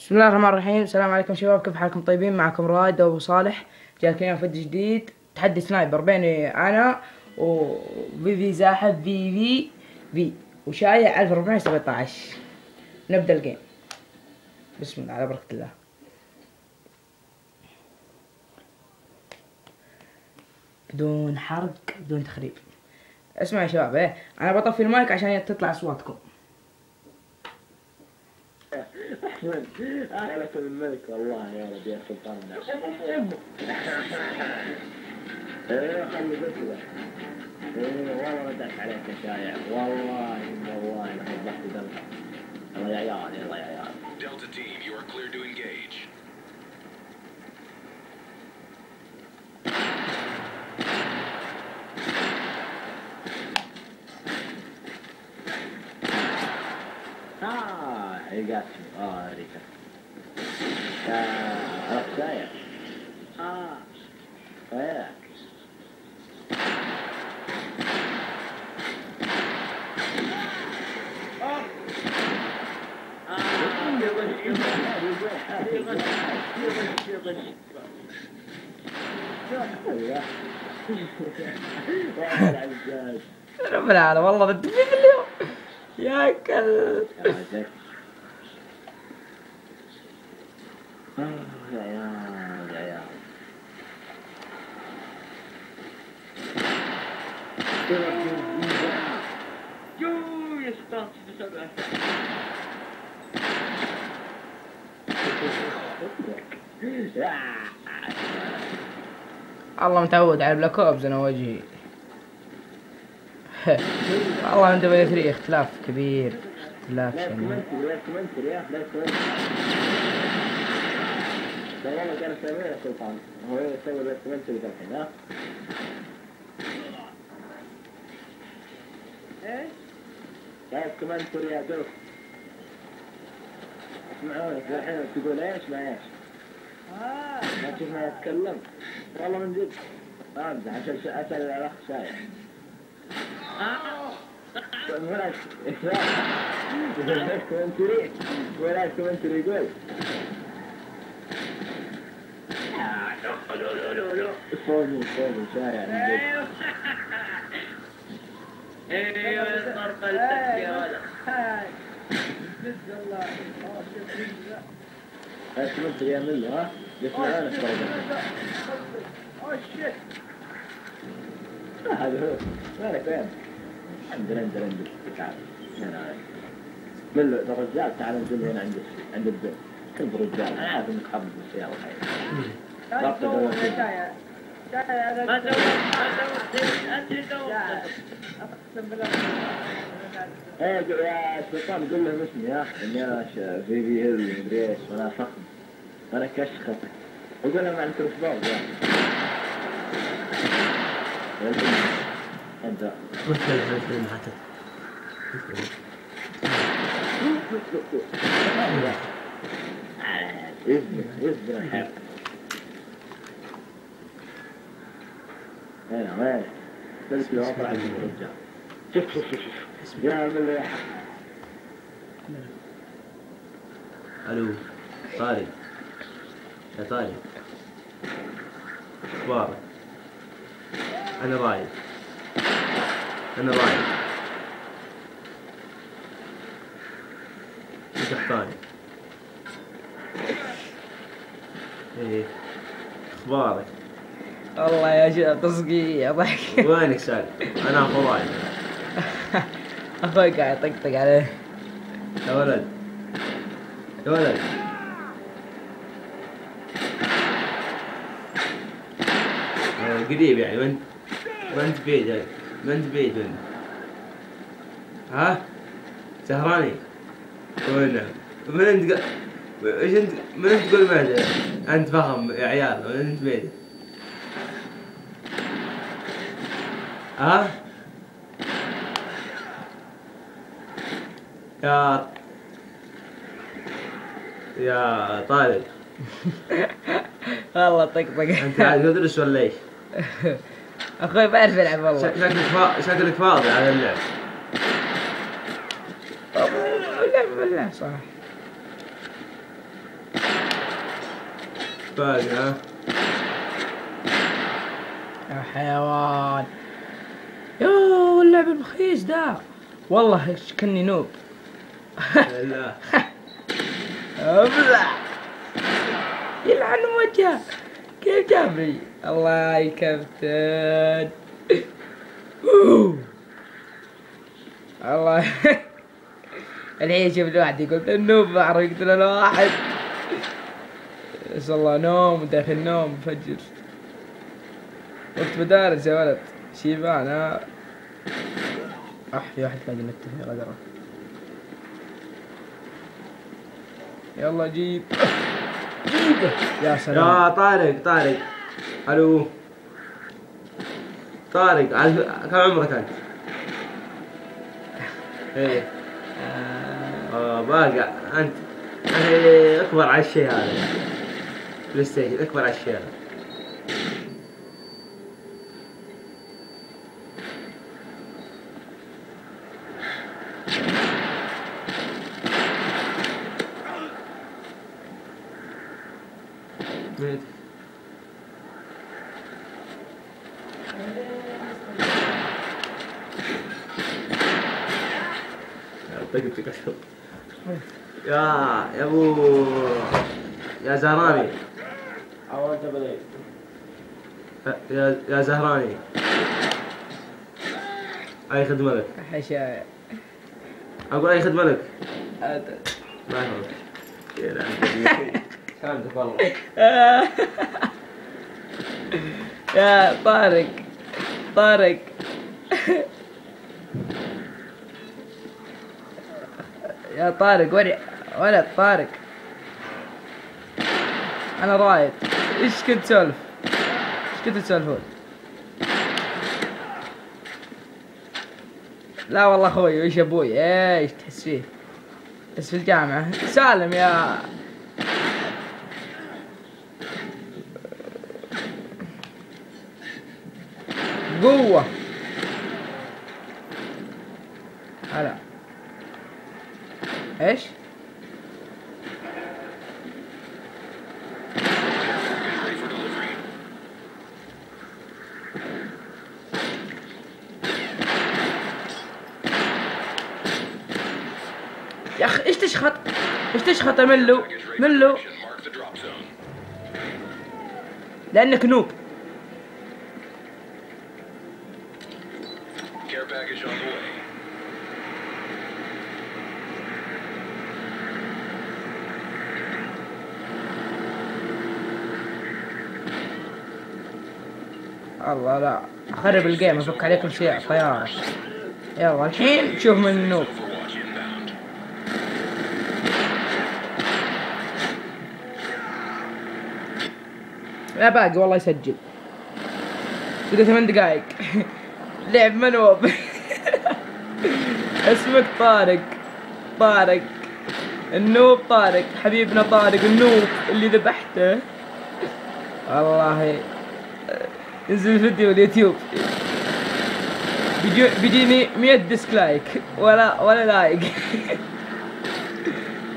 بسم الله الرحمن الرحيم. السلام عليكم شباب، كيف حالكم؟ طيبين؟ معكم رائد وابو صالح. جاكم اليوم فيديو جديد، تحدي سنايبر بيني انا وفي زاحف في وشايع 1417. نبدا الجيم. بسم الله على بركة الله. بدون حرق بدون تخريب. اسمعوا يا شباب، انا بطفي المايك عشان تطلع اصواتكم. أنا لكم الملك والله يا رب يا سلطان الناس. إيه خلي بسوة. إيه والله ردت عليك يا شايع، والله أنا وضحت دمك. يلا يا عيال يلا يا عيال. Delta team, you are clear to engage. ريقاتي ريقاتي. عرفت شايع. وياك. رب العالم والله بدي في اليوم يا كلب. يا عيال يستانس بسبعة. الله متعود على البلاك اوبز انا وجهي. والله عند دبل 3 اختلاف كبير، اختلاف شنيع. لا والله كان يسوي يا سلطان، هو يسوي الكومنتري الحين ها؟ ايش؟ لا الكومنتري يا دوب. اسمعونك الحين تقول ايش ما ايش؟ ما تشوفني اتكلم؟ والله من جد. امزح عشان اسال الاخ شايع. ولا الكومنتري ولا الكومنتري يقول. لا فوقي شارع ايوه صار قلبك يا ولد. بسم الله اسمعت يا ملو ها؟ يسمعونك شيت. هذا هو. وينك وين؟ عندنا تعال هنا ملو الرجال، تعال ننزل هنا عند البيت. كل رجال انا عارف انك حافظ السيارة الحين. ما يا سلطان قول لهم اسمي يا اني في هيل مدري ايش وانا فخم وانا كشختك وقول لهم عن كروسباوز يا انت حتى اصبر الحق. وين بس لو اطلع من الرجال. شوف يا عمل الو طارق، يا طارق اخبارك؟ انا رايد انت اخبارك؟ ايه اخبارك؟ والله يا شيخ تصقيع ضحك. وينك سالم؟ انا اخو رايد. اخوي قاعد يطقطق عليه. يا ولد قريب يعني ما انت بعيد يعني ما انت بعيد منه. ها سهراني وين من انت ايش انت من انت تقول ما انت فخم يا عيال وين انت بعيد؟ ها يا طارق. والله طقطق. انت قاعد تدرس ولا ايش؟ اخوي بعرف يلعب والله. شكلك فاضي على اللعب. بالله صح. باقي ها. يا حيوان. يوه اللعب المخيس ده والله كني نوب. لا ابلع يلعن وجهه كيف جابني الله يا كابتن. الله الحين شوف الواحد يقول النوب بعرف يقتل الواحد. بس الله نوم داخل نوم مفجر. وقت مدارس يا ولد شيبان ها. في واحد باقي نكتب في غدره. يلا جيب جيبه يا سلام. يا طارق الو طارق كم عمرك انت؟ ايه باقي انت اكبر على الشيء هذا. بلاي ستيشن اكبر على الشيء هذا. ميت. طقتك اشرب. يا ابو يا زهراني. حاولت بدي. يا زهراني اي خدمة لك. حشاية اقول اي خدمة لك. هذا ما يهمك. سلامتك والله. يا طارق يا طارق ولد طارق انا رايد. ايش كنت تسولف؟ ايش كنتوا تسولفون؟ لا والله اخوي وش ابوي ايش تحس فيه؟ بس في الجامعة سالم يا قوة. هلا ايش؟ يا اخي ايش تشخط؟ ايش تشخط يا ملو؟ Mark the drop zone. لانك نوب. Care package on the way. الله لا اخرب الجيم افك عليكم شيء طيارة. يلا الحين شوف من النوب. Overwatch inbound. لا باقي والله يسجل. كذا 8 دقايق. لعب منوب. اسمك طارق النوب طارق حبيبنا طارق النوب اللي ذبحته. والله انزل فيديو اليوتيوب بيجيني 100 ديسلايك ولا لايك.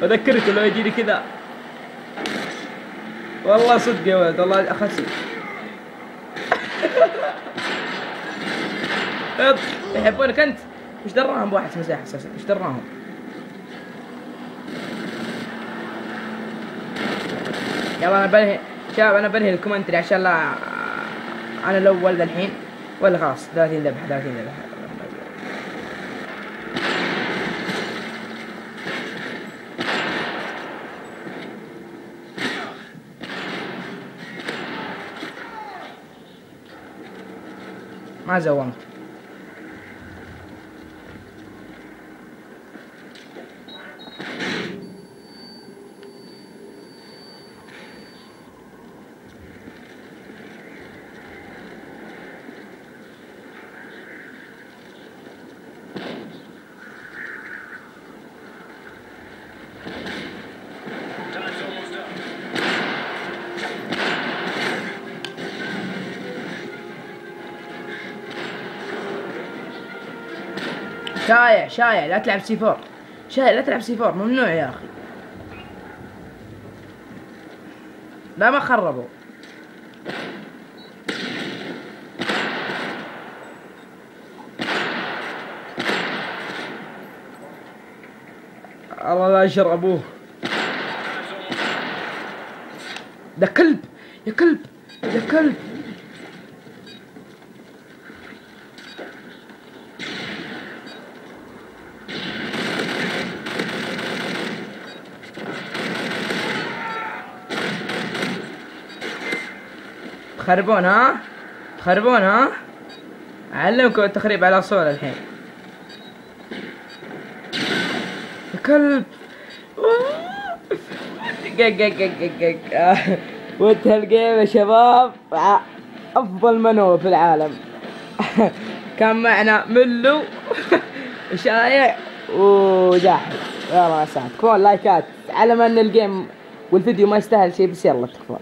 اذكركم لو يجيني كذا والله صدق يا ولد والله اخسي. يحبونك انت. وش دراهم بواحد مساحة اساسا؟ وش دراهم؟ يلا انا بنهي الكومنتري عشان لا انا الاول الحين ولا خلاص 30 ذبحة. ما زومت. Time's almost up. شايع لا تلعب C4. لا تلعب C4 ممنوع يا اخي. لا ما خربوا. الله لا يشربوه. ده كلب يا كلب يا كلب. تخربون ها؟ تخربون ها؟ أعلمكم التخريب على صول الحين. يا كلب. وانتهى الجيم يا شباب. أفضل منو في العالم. كان معنا ملو وشايع وجاحد. يلا يا سعد كفون لايكات على ما ان الجيم والفيديو ما يستاهل شيء، بس يلا تكفون.